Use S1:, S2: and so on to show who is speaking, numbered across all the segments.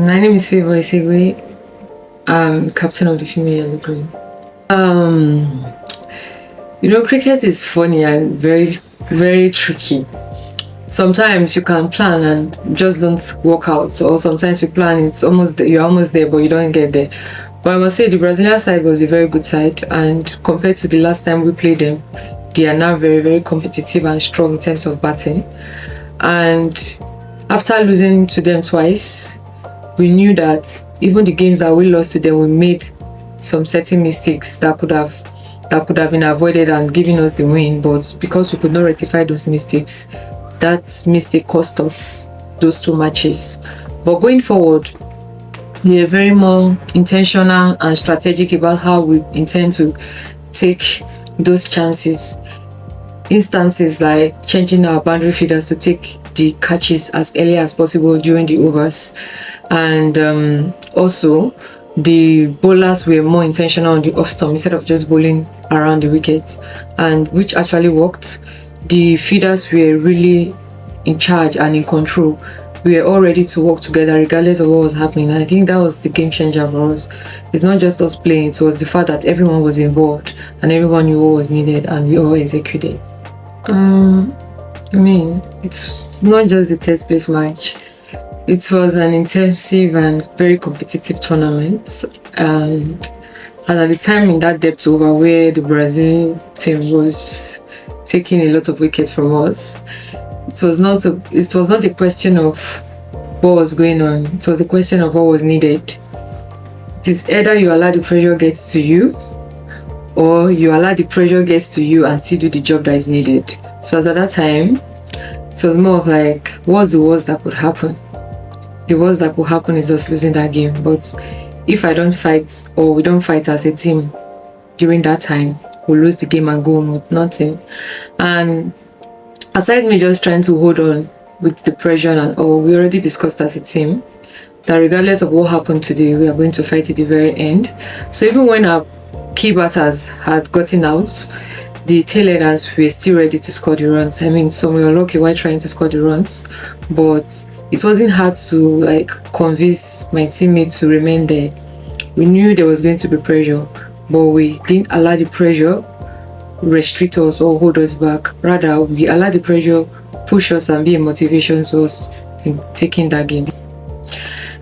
S1: My name is Favour Eseigbe. I'm captain of the Female YellowGreens. Cricket is funny and very, very tricky. Sometimes you can plan and just don't work out, or sometimes you plan you're almost there but you don't get there. But I must say the Brazilian side was a very good side, and compared to the last time we played them, they are now very, very competitive and strong in terms of batting. And after losing to them twice, we knew that even the games that we lost to them, we made some certain mistakes that could have been avoided and given us the win. But because we could not rectify those mistakes, that mistake cost us those two matches. But going forward, we are very more intentional and strategic about how we intend to take those instances like changing our boundary feeders to take the catches as early as possible during the overs. And also the bowlers were more intentional on the off stump instead of just bowling around the wicket, and which actually worked. The feeders were really in charge and in control. We were all ready to work together regardless of what was happening. And I think that was the game changer for us. It's not just us playing, it was the fact that everyone was involved and everyone knew what was needed and we all executed. It's not just the third place match. It was an intensive and very competitive tournament, and at the time in that depth over where the Brazil team was taking a lot of wickets from us, it was not a question of what was going on. It was a question of what was needed. It is either you allow the pressure gets to you, or you allow the pressure gets to you and still do the job that is needed. So as at that time, it was more of like, what's the worst that could happen? The worst that could happen is us losing that game. But if I don't fight, or we don't fight as a team during that time, we'll lose the game and go home with nothing. And aside me just trying to hold on with the pressure and all, we already discussed as a team that regardless of what happened today, we are going to fight at the very end. So even when our key batters had gotten out, the tailenders were still ready to score the runs. So we were lucky while trying to score the runs, but it wasn't hard to convince my teammates to remain there. We knew there was going to be pressure, but we didn't allow the pressure restrict us or hold us back. Rather, we allowed the pressure push us and be a motivation to us in taking that game.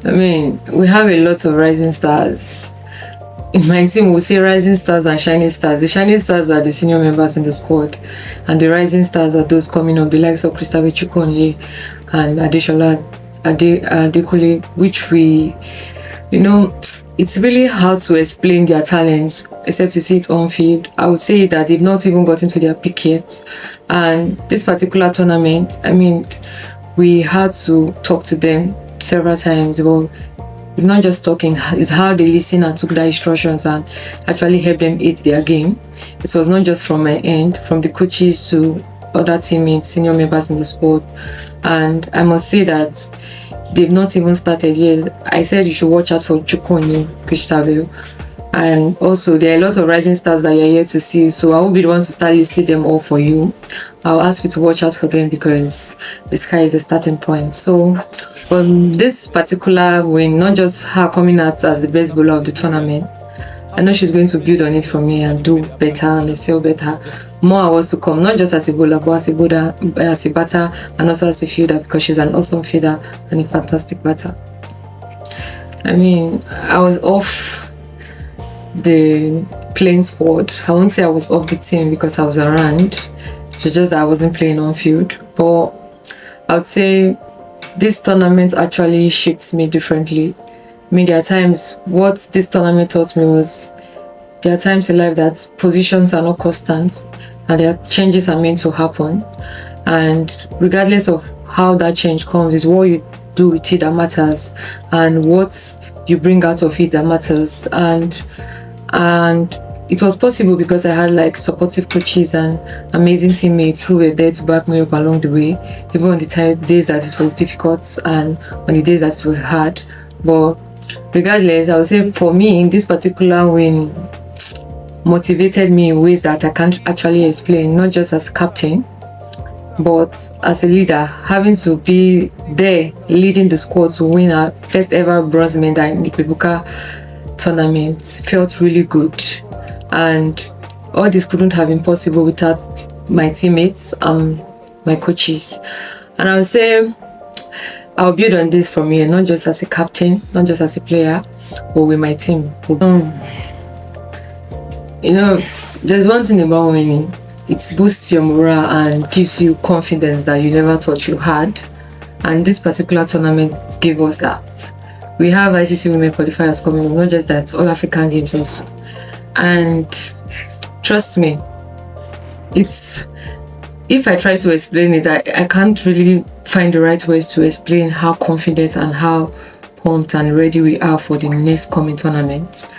S1: We have a lot of rising stars. In my team, we say rising stars and shining stars. The shining stars are the senior members in the squad, and the rising stars are those coming up, the likes of Christabel Chukwonye and Adeshola Adekule, which it's really hard to explain their talents except to see it on field. I would say that they've not even gotten to their peak yet. And this particular tournament, we had to talk to them several times. Well, it's not just talking, it's how they listen and took their instructions and actually helped them aid their game. It was not just from my end, from the coaches to other teammates, senior members in the squad. And I must say that they've not even started yet. I said you should watch out for Chukwonye, Christabel. And also there are a lot of rising stars that you're yet to see, so I will be the one to start listing them all for you. I'll ask you to watch out for them because the sky is the starting point. So from this particular win, not just her coming out as the best bowler of the tournament, I know she's going to build on it from me and do better and excel better. More hours to come, not just as a bowler, but as a batter, and also as a fielder, because she's an awesome fielder and a fantastic batter. I was off the playing squad. I won't say I was off the team because I was around. It's just that I wasn't playing on field. But I would say this tournament actually shaped me differently. There are times, what this tournament taught me was there are times in life that positions are not constant and there are changes are meant to happen. And regardless of how that change comes, is what you do with it that matters and what you bring out of it that matters. And it was possible because I had supportive coaches and amazing teammates who were there to back me up along the way, even on the days that it was difficult and on the days that it was hard. But regardless, I would say for me, this particular win motivated me in ways that I can't actually explain, not just as captain, but as a leader, having to be there leading the squad to win our first ever bronze medal in the Kwibuka tournament felt really good. And all this couldn't have been possible without my teammates and my coaches. And I would say I'll build on this from here, not just as a captain, not just as a player, but with my team. There's one thing about winning. It boosts your morale and gives you confidence that you never thought you had. And this particular tournament gave us that. We have ICC Women Qualifiers coming up, not just that, All African Games also. And trust me, if I try to explain it, I can't really find the right words to explain how confident and how pumped and ready we are for the next coming tournament.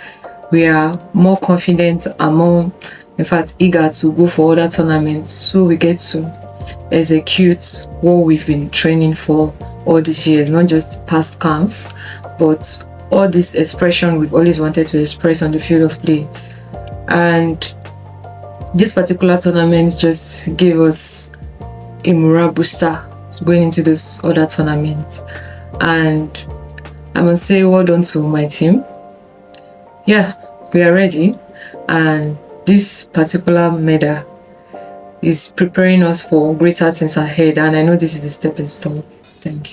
S1: We are more confident and more, in fact, eager to go for other tournaments, so we get to execute what we've been training for all these years, not just past camps, but all this expression we've always wanted to express on the field of play. And this particular tournament just gave us a morale booster going into this other tournament. And I must say well done to my team. Yeah, we are ready, and this particular medal is preparing us for greater things ahead, and I know this is a stepping stone. Thank you.